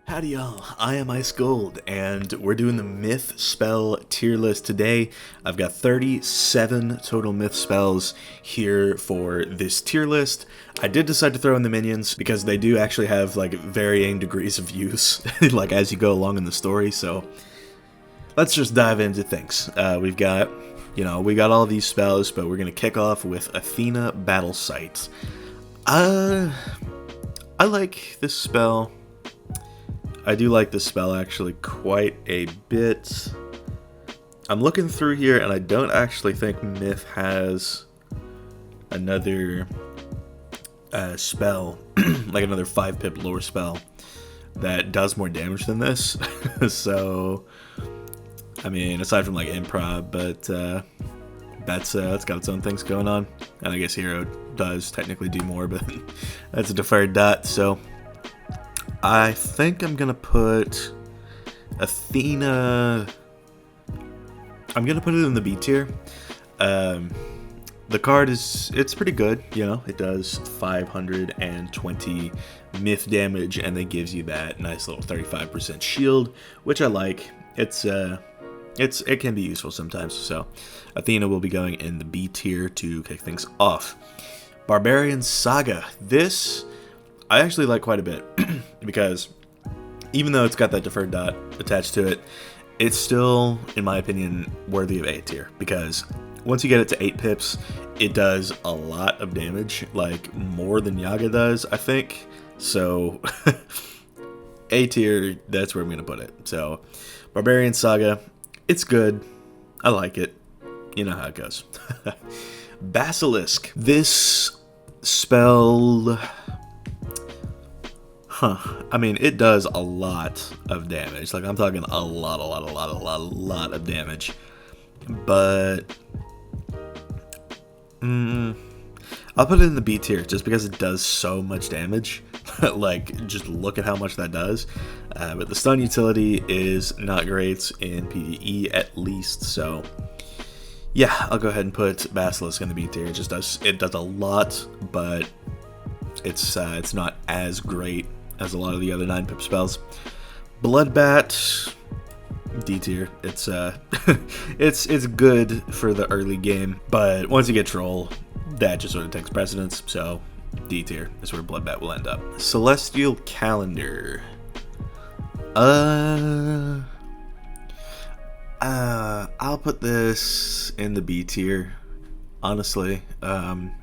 Howdy y'all, I am Ice Gold, and we're doing the Myth Spell tier list today. I've got 37 total Myth spells here for this tier list. I did decide to throw in the minions because they do actually have like varying degrees of use, like as you go along in the story, so let's just dive into things. We got all these spells, but we're going to kick off with Athena Battle Sight. I like this spell. I do like this spell actually quite a bit. I'm looking through here and I don't actually think Myth has another spell, like another 5-pip lore spell that does more damage than this. So, I mean, aside from like improv, but that's got its own things going on. And I guess Hero does technically do more, but that's a deferred dot, so I think I'm gonna put Athena. I'm gonna put it in the B tier. The card it's pretty good, you know. It does 520 myth damage, and then gives you that nice little 35% shield, which I like. It can be useful sometimes. So Athena will be going in the B tier to kick things off. Barbarian Saga. This I actually like quite a bit because even though it's got that deferred dot attached to it, it's still, in my opinion, worthy of A tier, because once you get it to 8 pips, it does a lot of damage, like more than Yaga does, I think. So A tier, that's where I'm going to put it. So Barbarian Saga, it's good. I like it. You know how it goes. Basilisk. This spell, I mean, it does a lot of damage. Like, I'm talking a lot of damage. But I'll put it in the B tier just because it does so much damage. Like, just look at how much that does. But the stun utility is not great in PvE, at least. So yeah, I'll go ahead and put Basilisk in the B tier. It does a lot, but it's not as great as a lot of the other 9-pip spells. Bloodbat, D tier. It's it's good for the early game, but once you get Troll, that just sort of takes precedence. So D tier is where Bloodbat will end up. Celestial Calendar. I'll put this in the B tier, honestly. I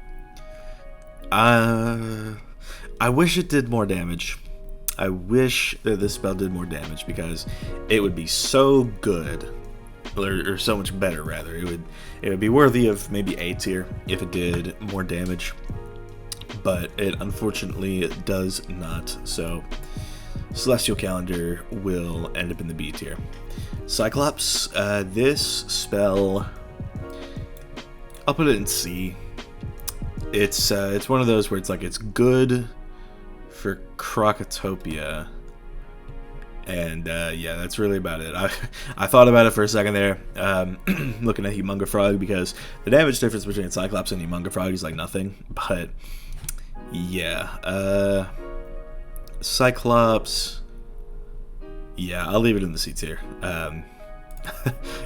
wish it did more damage. I wish that this spell did more damage because it would be so good, or so much better rather. It would be worthy of maybe A tier if it did more damage, but it unfortunately does not. So Celestial Calendar will end up in the B tier. Cyclops. This spell, I'll put it in C. It's one of those where it's like it's good for Crocotopia, and yeah, that's really about it. I thought about it for a second there, looking at Humunga Frog, because the damage difference between Cyclops and Humunga Frog is like nothing. But yeah, Cyclops, yeah, I'll leave it in the C tier.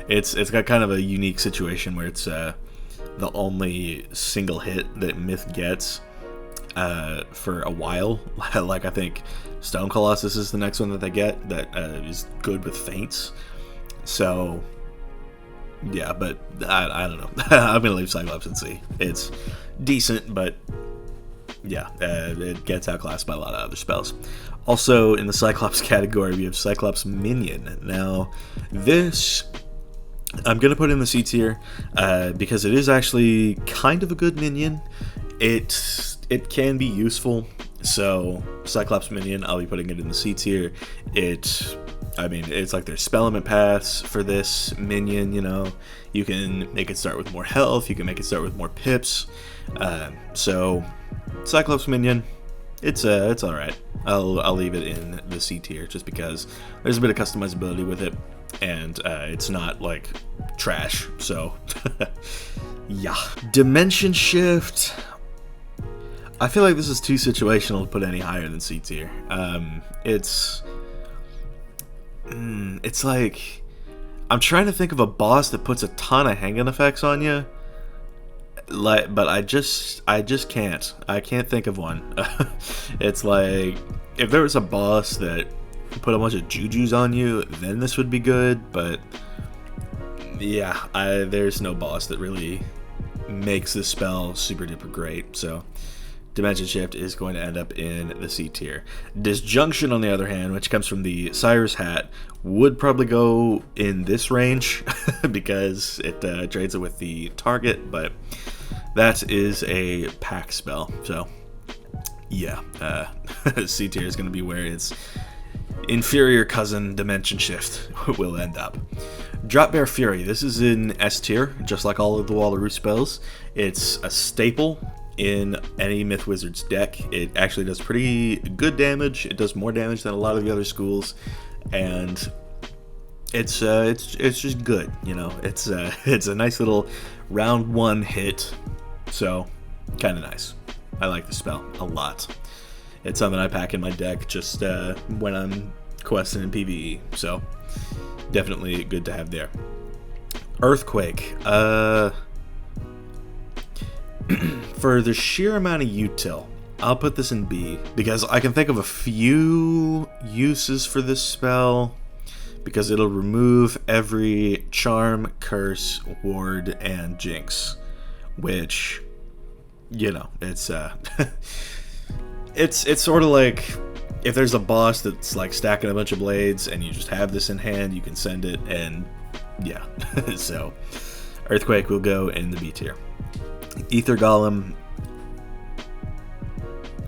It's got kind of a unique situation where it's the only single hit that Myth gets for a while. Like, I think Stone Colossus is the next one that they get that is good with feints. So yeah, but I don't know. I'm gonna leave Cyclops in C. It's decent, but yeah, it gets outclassed by a lot of other spells. Also in the Cyclops category, we have Cyclops Minion. Now this I'm gonna put in the C tier because it is actually kind of a good minion. It can be useful, so Cyclops Minion, I'll be putting it in the C tier. I mean, it's like there's spell element paths for this minion, you know. You can make it start with more health, you can make it start with more pips. So Cyclops Minion, it's alright. I'll leave it in the C tier just because there's a bit of customizability with it, and it's not like trash. So yeah. Dimension Shift, I feel like this is too situational to put any higher than C tier. It's it's like, I'm trying to think of a boss that puts a ton of hanging effects on you. But I just can't. I can't think of one. It's like, if there was a boss that put a bunch of jujus on you, then this would be good. But yeah, there's no boss that really makes this spell super duper great. So Dimension Shift is going to end up in the C tier. Disjunction, on the other hand, which comes from the Sire's Hat, would probably go in this range because it trades it with the target, but that is a pack spell. So yeah, C tier is going to be where its inferior cousin Dimension Shift will end up. Drop Bear Fury. This is in S tier, just like all of the Wallaru spells. It's a staple in any Myth Wizard's deck. It actually does pretty good damage. It does more damage than a lot of the other schools, and it's just good. You know, it's a nice little round 1 hit, so kind of nice. I like the spell a lot. It's something I pack in my deck just when I'm questing in PvE, so definitely good to have there. Earthquake. For the sheer amount of util, I'll put this in B, because I can think of a few uses for this spell, because it'll remove every charm, curse, ward, and jinx, which, you know, it's it's sort of like, if there's a boss that's like stacking a bunch of blades and you just have this in hand, you can send it, and yeah. So Earthquake will go in the B tier. Ether Golem,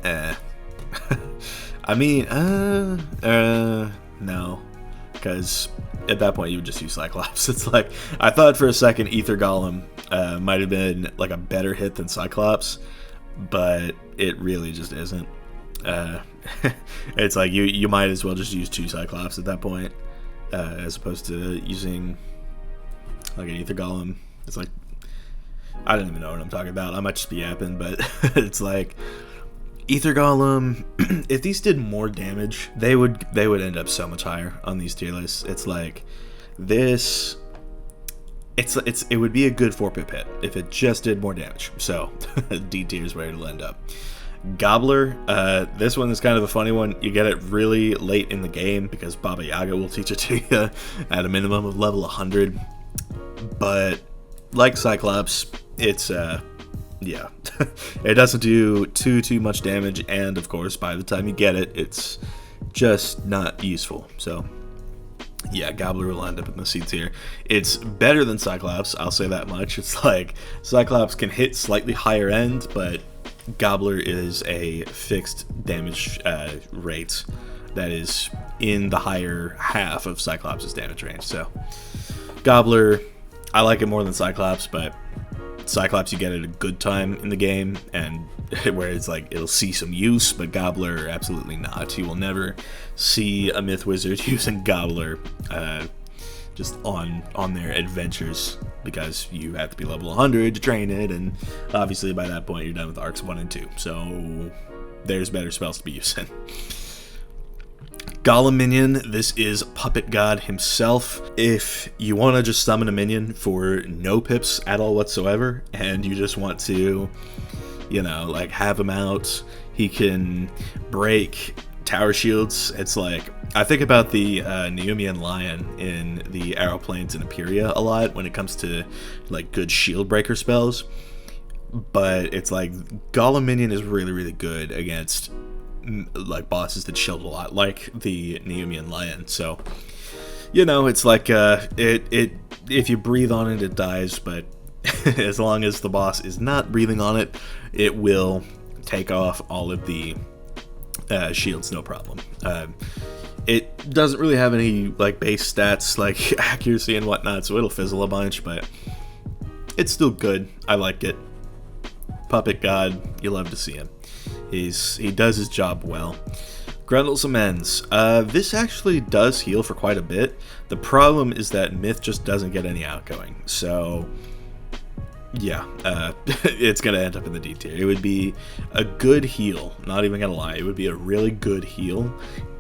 I mean, no, because at that point you would just use Cyclops. It's like, I thought for a second Ether Golem might have been like a better hit than Cyclops, but it really just isn't. It's like you might as well just use 2 Cyclops at that point, as opposed to using like an Ether Golem. It's like, I don't even know what I'm talking about. I might just be yapping, but it's like, Ether Golem, if these did more damage, they would end up so much higher on these tier lists. It's like, this, it would be a good 4-pip hit if it just did more damage. So D tier is where it'll end up. Gobbler, this one is kind of a funny one. You get it really late in the game because Baba Yaga will teach it to you at a minimum of level 100. But like Cyclops, it's yeah, it doesn't do too much damage, and of course by the time you get it, it's just not useful. So yeah, Gobbler will end up in the C tier. It's better than Cyclops, I'll say that much. It's like, Cyclops can hit slightly higher end, but Gobbler is a fixed damage rate that is in the higher half of Cyclops' damage range. So Gobbler, I like it more than Cyclops, but Cyclops you get at a good time in the game, and where it's like it'll see some use, but Gobbler absolutely not. You will never see a Myth Wizard using Gobbler just on their adventures, because you have to be level 100 to train it, and obviously by that point you're done with arcs 1 and 2, so there's better spells to be using. Golem minion, this is Puppet God himself. If you want to just summon a minion for no pips at all whatsoever, and you just want to, you know, like have him out, he can break tower shields. It's like, I think about the Neumian Lion in the Arrow Plains and Imperia a lot when it comes to like good shield breaker spells, but it's like Golem minion is really good against like bosses that shield a lot, like the Neumian Lion. So, you know, it's like if you breathe on it, it dies, but as long as the boss is not breathing on it, it will take off all of the shields, no problem. It doesn't really have any like base stats like accuracy and whatnot, so it'll fizzle a bunch, but it's still good. I like it. Puppet God, you love to see him. He does his job well. Grundle's Amends. This actually does heal for quite a bit. The problem is that Myth just doesn't get any outgoing. So, yeah, it's going to end up in the D tier. It would be a good heal, not even going to lie. It would be a really good heal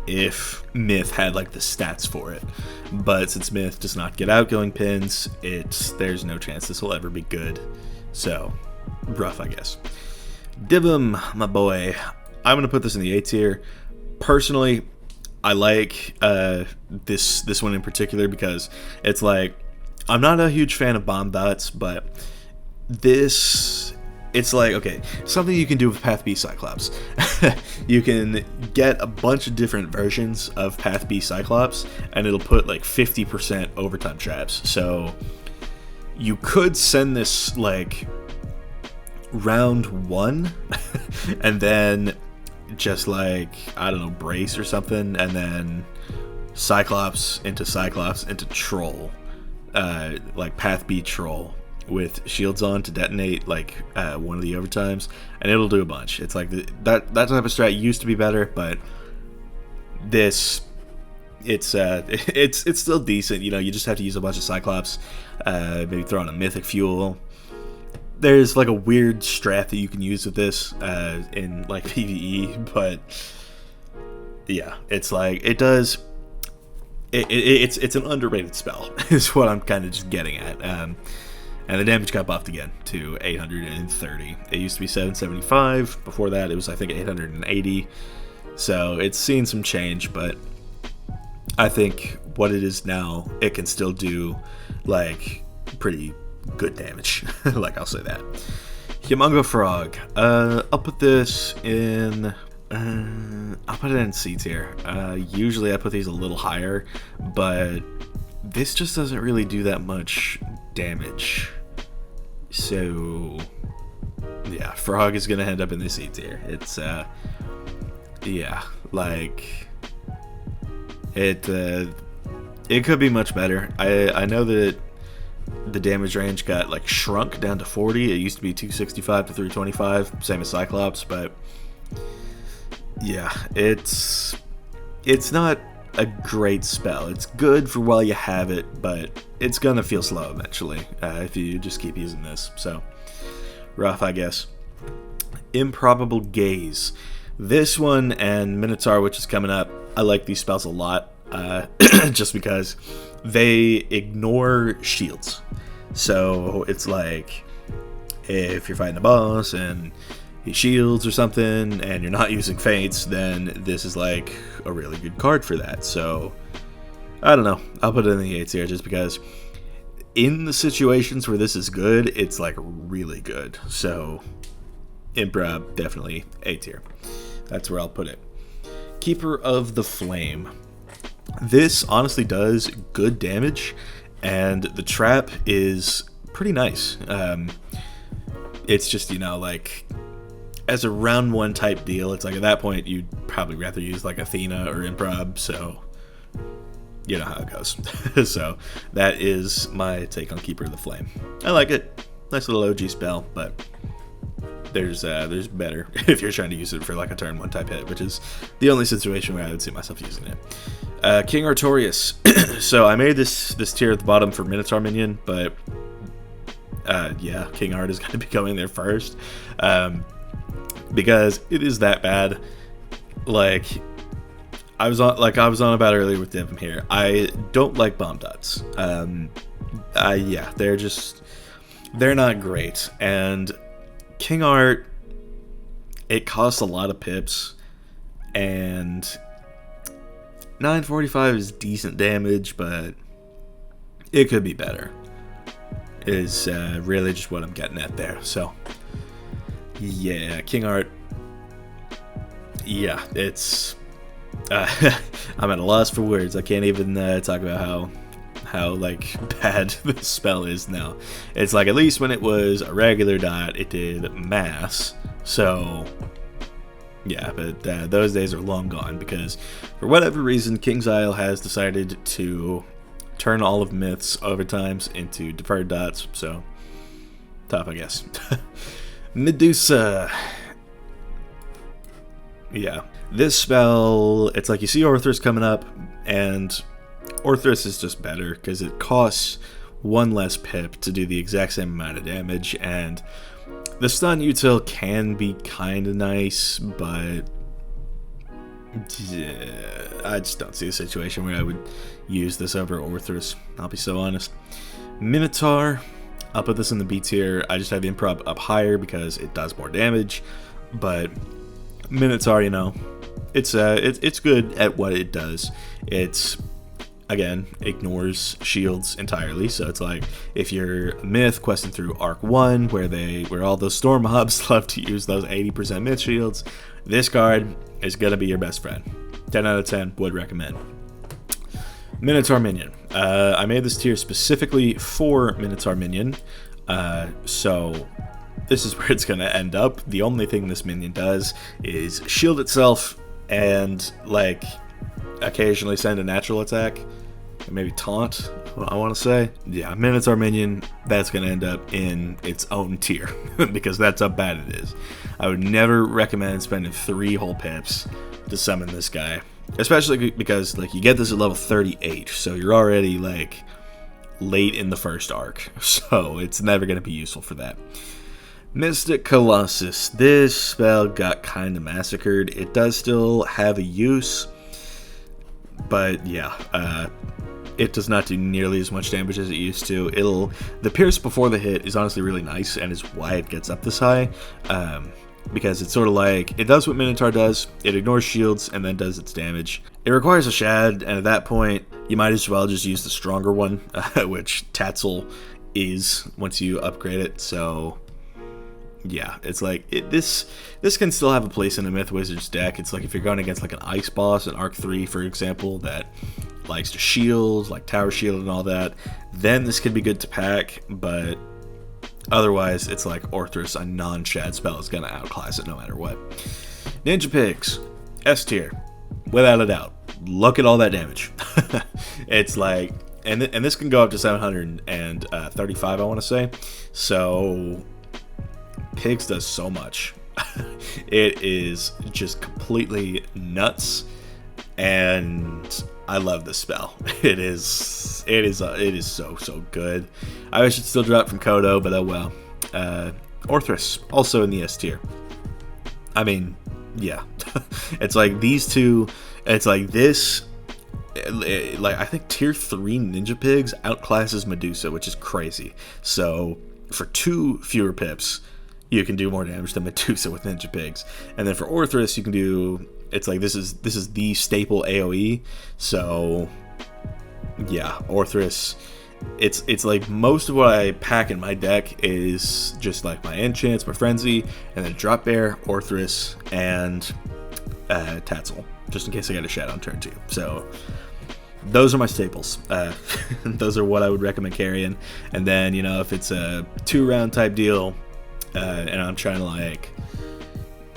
if Myth had like the stats for it. But since Myth does not get outgoing pins, there's no chance this will ever be good. So, rough, I guess. Divum, my boy. I'm going to put this in the A tier. Personally, I like this one in particular because it's like, I'm not a huge fan of bomb dots, but it's like, okay, something you can do with Path B Cyclops. You can get a bunch of different versions of Path B Cyclops, and it'll put like 50% overtime traps. So you could send this like round 1, and then just like, I don't know, brace or something, and then Cyclops into Troll, like Path B Troll with shields on to detonate like one of the overtimes, and it'll do a bunch. It's like that type of strat used to be better, but it's still decent. You know, you just have to use a bunch of Cyclops, maybe throw on a mythic fuel. There's like a weird strat that you can use with this in like PvE, but yeah, it's like it's an underrated spell is what I'm kind of just getting at. And the damage got buffed again to 830. It used to be 775. Before that, it was, I think, 880. So it's seen some change, but I think what it is now, it can still do, like, pretty good damage. Like, I'll say that. Humongo Frog. I'll put this in... I'll put it in C tier. Usually I put these a little higher, but this just doesn't really do that much damage. So yeah, Frog is gonna end up in the C tier. It's yeah, like it could be much better. I know that the damage range got like shrunk down to 40. It used to be 265 to 325, same as Cyclops, but yeah, it's not a great spell. It's good for while you have it, but it's gonna feel slow eventually if you just keep using this. So rough, I guess. Improbable Gaze. This one and Minotaur, which is coming up, I like these spells a lot, just because they ignore shields. So it's like if you're fighting a boss and he shields or something and you're not using faints, then this is like a really good card for that. So I don't know, I'll put it in the A tier just because in the situations where this is good, it's like really good. So Improv, definitely A tier. That's where I'll put it. Keeper of the Flame. This honestly does good damage, and the trap is pretty nice. It's just, you know, like as a round 1 type deal, it's like at that point you'd probably rather use like Athena or Improv, so you know how it goes. So that is my take on Keeper of the Flame. I like it. Nice little OG spell, but there's better if you're trying to use it for like a turn 1 type hit, which is the only situation where I would see myself using it. King Artorias. So I made this tier at the bottom for Minotaur minion, but yeah, King Art is going to be going there first, because it is that bad. Like I was on about earlier with Devim here. I don't like bomb dots. Yeah, they're not great, and King Art, it costs a lot of pips, and 945 is decent damage, but it could be better, is really just what I'm getting at there. So yeah, King Art, yeah, it's I'm at a loss for words. I can't even talk about how like bad the spell is now. It's like, at least when it was a regular dot, it did mass. So yeah, but those days are long gone, because for whatever reason, King's Isle has decided to turn all of Myth's overtimes into deferred dots. So tough, I guess. Medusa. Yeah, this spell, it's like you see Orthrus coming up, and Orthrus is just better because it costs 1 less pip to do the exact same amount of damage, and the stun util can be kind of nice, but Yeah, I just don't see a situation where I would use this over Orthrus. I'll be so honest. Minotaur, I'll put this in the B tier. I just have Improv up higher because it does more damage. But Minotaur, you know, it's good at what it does. It's, again, ignores shields entirely. So it's like if you're Myth questing through Arc 1, where all those storm mobs love to use those 80% Myth shields, this card is gonna be your best friend. 10 out of 10, would recommend. Minotaur Minion. I made this tier specifically for Minotaur Minion. So this is where it's gonna end up. The only thing this minion does is shield itself and like occasionally send a natural attack. Or maybe taunt, I want to say. Yeah, Minotaur Minion, that's going to end up in its own tier, because that's how bad it is. I would never recommend spending 3 whole pips to summon this guy. Especially because, like, you get this at level 38, so you're already, like, late in the first arc. So it's never going to be useful for that. Mystic Colossus. This spell got kind of massacred. It does still have a use, but yeah, it does not do nearly as much damage as it used to. The pierce before the hit is honestly really nice, and is why it gets up this high, because it's sort of like, it does what Minotaur does, it ignores shields and then does its damage. It requires a shad, and at that point, you might as well just use the stronger one, which Tatzl is once you upgrade it, so yeah, it's like, this can still have a place in a Myth Wizards deck. It's like if you're going against like an ice boss in Arc 3, for example, that likes to shield, like Tower Shield and all that, then this could be good to pack, but otherwise, it's like Orthrus, a non-shad spell, is going to outclass it no matter what. Ninja Pigs, S tier, without a doubt. Look at all that damage. It's like, and this can go up to 735, I want to say, so Pigs does so much. It is just completely nuts, and I love this spell. It is so good. I wish it still dropped from Kodo, but oh well. Orthrus, also in the S tier. I mean, yeah. It's like these two, it's like this, like I think tier 3 Ninja Pigs outclasses Medusa, which is crazy. So for 2 fewer pips, you can do more damage than Medusa with Ninja Pigs. And then for Orthrus, you can do, it's like this is the staple AoE. So yeah, Orthrus, it's like most of what I pack in my deck is just like my enchants, my frenzy, and then drop bear, Orthrus, and Tatzl, just in case I got a shad on turn 2. So those are my staples. Those are what I would recommend carrying. And then, you know, if it's a 2-round type deal, and I'm trying to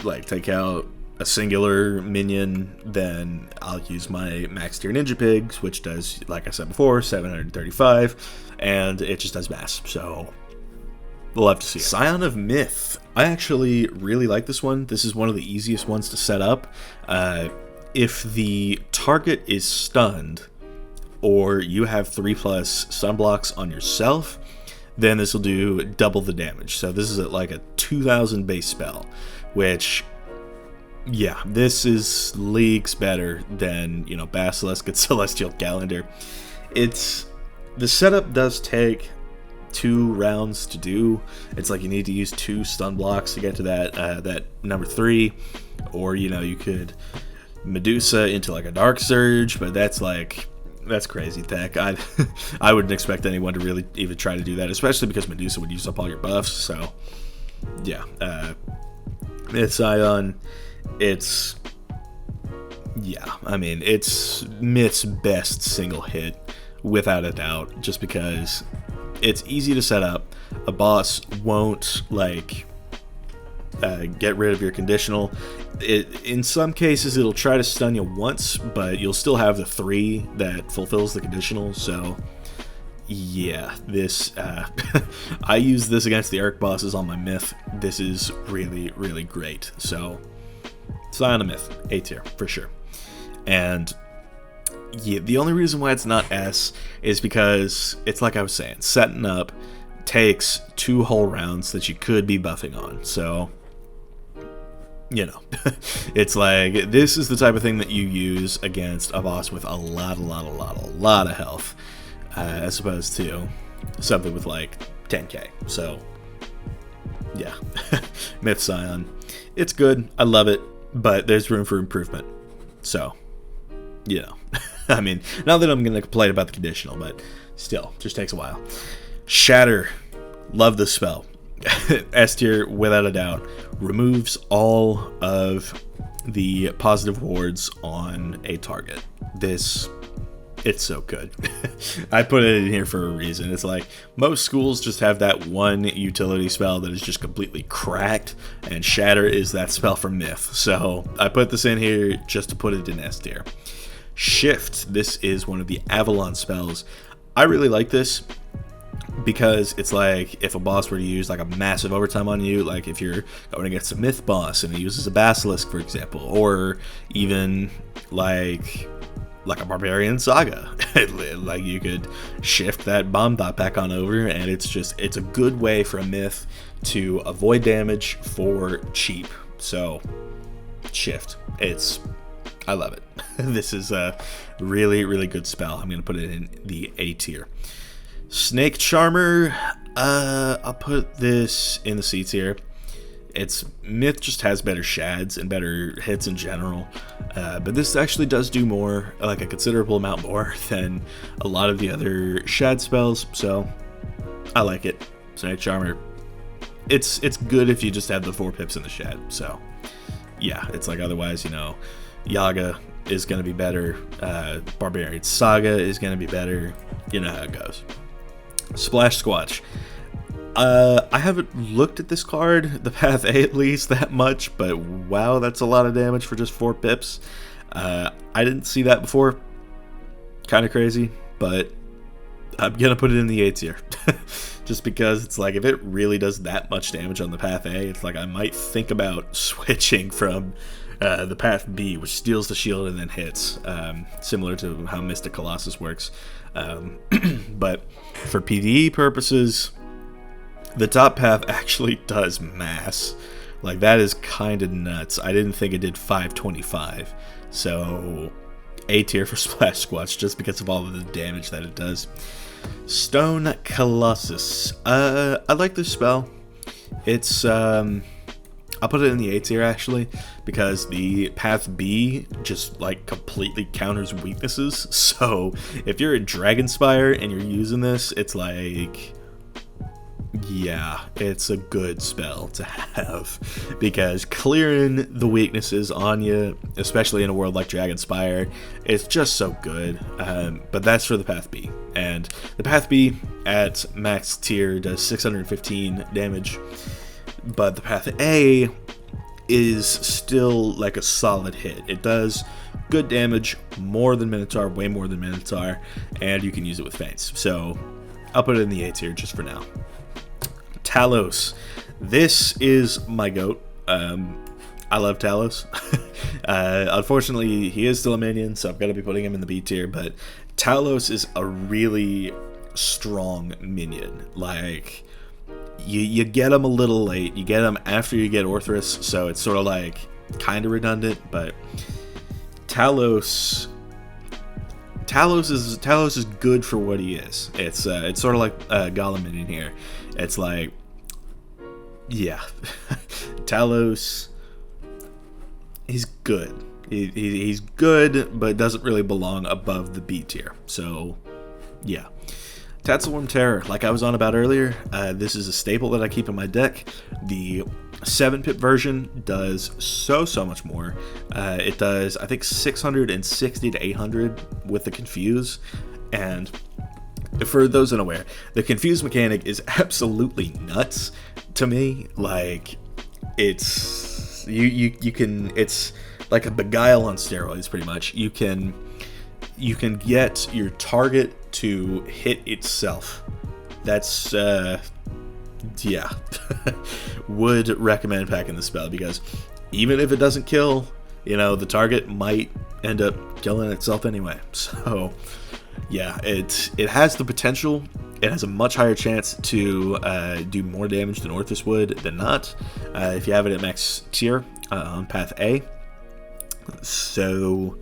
like take out a singular minion, then I'll use my max tier Ninja Pigs, which does, like I said before, 735, and it just does mass. So we'll have to see. Scion of Myth. I actually really like this one. This is one of the easiest ones to set up. If the target is stunned, or you have 3+ stun blocks on yourself, then this will do double the damage. So this is like a 2000 base spell, which, yeah, this is leagues better than, you know, Basilisk and Celestial Calendar. The setup does take 2 rounds to do. It's like you need to use 2 stun blocks to get to that number 3, or, you know, you could Medusa into like a Dark Surge, but that's crazy tech. I wouldn't expect anyone to really even try to do that, especially because Medusa would use up all your buffs. So yeah, Myth Scion, it's Myth's best single hit without a doubt, just because it's easy to set up. A boss won't like get rid of your conditional. In some cases, it'll try to stun you once, but you'll still have the 3 that fulfills the conditional. So yeah, this I use this against the Arc bosses on my Myth. This is really, really great. So Scion of Myth, A tier for sure. And yeah, the only reason why it's not S is because it's like I was saying, setting up takes 2 whole rounds that you could be buffing on. So you know, it's like, this is the type of thing that you use against a boss with a lot of health, as opposed to something with like 10k. So yeah, Myth Scion, it's good, I love it, but there's room for improvement. So, you know, I mean, not that I'm gonna complain about the conditional, but still, just takes a while. Shatter, love this spell. S tier, without a doubt, removes all of the positive wards on a target. It's so good. I put it in here for a reason. It's like, most schools just have that one utility spell that is just completely cracked, and Shatter is that spell from Myth. So I put this in here just to put it in S tier. Shift, this is one of the Avalon spells. I really like this because it's like, if a boss were to use like a massive overtime on you, like if you're going against a Myth boss and he uses a Basilisk, for example, or even like a Barbarian Saga, like you could shift that bomb dot back on over, and it's a good way for a Myth to avoid damage for cheap. So shift, I love it. This is a really good spell. I'm gonna put it in the A tier. Snake Charmer, I'll put this in the C tier. Myth just has better shads and better hits in general, but this actually does do more, like a considerable amount more than a lot of the other shad spells, so I like it. Snake Charmer, it's good if you just have the 4 pips in the shad. So yeah, it's like, otherwise, you know, Yaga is going to be better, Barbarian Saga is going to be better, you know how it goes. Splash Squatch, I haven't looked at this card, the Path A at least, that much, but wow, that's a lot of damage for just 4 pips. I didn't see that before. Kind of crazy, but I'm gonna put it in the A tier. Just because it's like, if it really does that much damage on the Path A, it's like I might think about switching from the Path B, which steals the shield and then hits, similar to how Mystic Colossus works. But for PvE purposes, the top path actually does mass. Like, that is kind of nuts. I didn't think it did 525. So A tier for Splash Squatch, just because of all of the damage that it does. Stone Colossus. I like this spell. It's I'll put it in the A tier actually, because the Path B just like completely counters weaknesses. So if you're a Dragonspire and you're using this, it's like, yeah, it's a good spell to have, because clearing the weaknesses on you, especially in a world like Dragonspire, it's just so good. But that's for the Path B, and the Path B at max tier does 615 damage, but the Path A is still like a solid hit. It does good damage, more than Minotaur, way more than Minotaur, and you can use it with feints. So I'll put it in the A tier just for now. Talos. This is my GOAT. I love Talos. Unfortunately, he is still a minion, so I've got to be putting him in the B tier, but Talos is a really strong minion. Like, you get him a little late. You get him after you get Orthrus, so it's sort of like kind of redundant, but Talos is good for what he is. It's sort of like Golem minion here. It's like, yeah, Talos, he's good. He's good, but doesn't really belong above the B tier. So, yeah. Tatzlewurm Terror, like I was on about earlier, this is a staple that I keep in my deck. The 7-pip version does so much more. It does, I think, 660 to 800 with the Confuse, and for those unaware, the Confuse mechanic is absolutely nuts to me. Like, it's you can, it's like a Beguile on steroids, pretty much. You can get your target to hit itself. That's yeah. Would recommend packing the spell, because even if it doesn't kill, you know, the target might end up killing itself anyway. So Yeah, it has the potential. It has a much higher chance to do more damage than Orthus would than not if you have it at max tier on path A. So,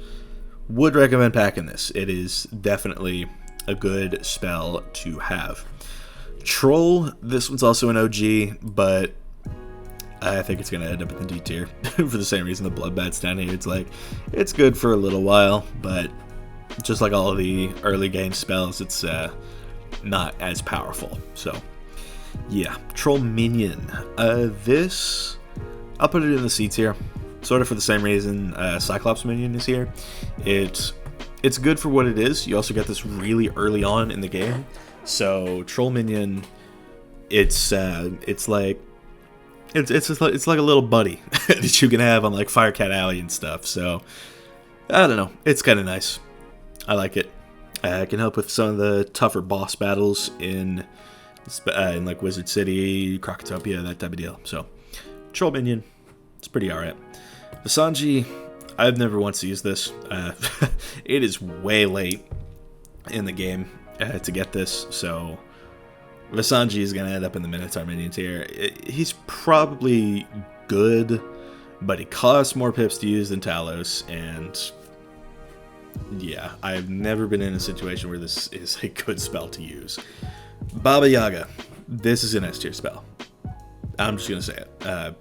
would recommend packing this. It is definitely a good spell to have. Troll, this one's also an OG, but I think it's going to end up in the D tier for the same reason the Bloodbath's down here. It's like, it's good for a little while, but just like all of the early game spells, it's not as powerful. So, yeah, Troll Minion. This, I'll put it in the C tier, sort of for the same reason Cyclops Minion is here. It's good for what it is. You also get this really early on in the game. So Troll Minion, it's like a little buddy that you can have on like Firecat Alley and stuff. So I don't know, it's kind of nice. I like it. It can help with some of the tougher boss battles in like Wizard City, Crocotopia, that type of deal. So Troll Minion, it's pretty alright. Visanji, I've never once used this. It is way late in the game to get this, so Visanji is going to end up in the Minotaur minion tier. He's probably good, but he costs more pips to use than Talos, and yeah, I've never been in a situation where this is a good spell to use. Baba Yaga, this is an S tier spell. I'm just going to say it.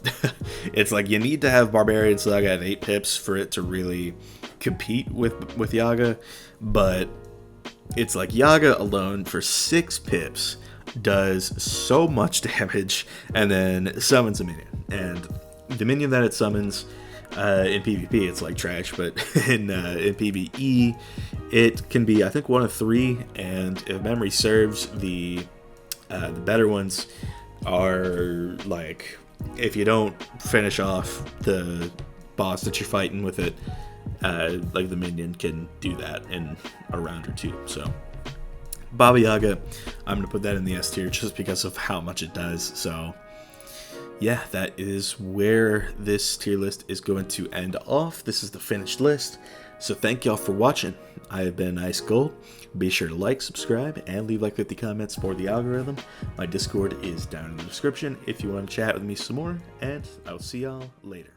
It's like you need to have Barbarian Saga at 8 pips for it to really compete with Yaga, but it's like Yaga alone for 6 pips does so much damage and then summons a minion. And the minion that it summons in PvP, it's like trash, but in PvE, it can be, I think, 1 of 3, and if memory serves, the better ones are like, if you don't finish off the boss that you're fighting with it, like the minion can do that in a round or 2. So Baba Yaga, I'm gonna put that in the S tier just because of how much it does. So yeah, that is where this tier list is going to end off. This is the finished list. So thank y'all for watching. I have been Ice Gold. Be sure to like, subscribe, and leave like 50 comments for the algorithm. My Discord is down in the description if you want to chat with me some more, and I'll see y'all later.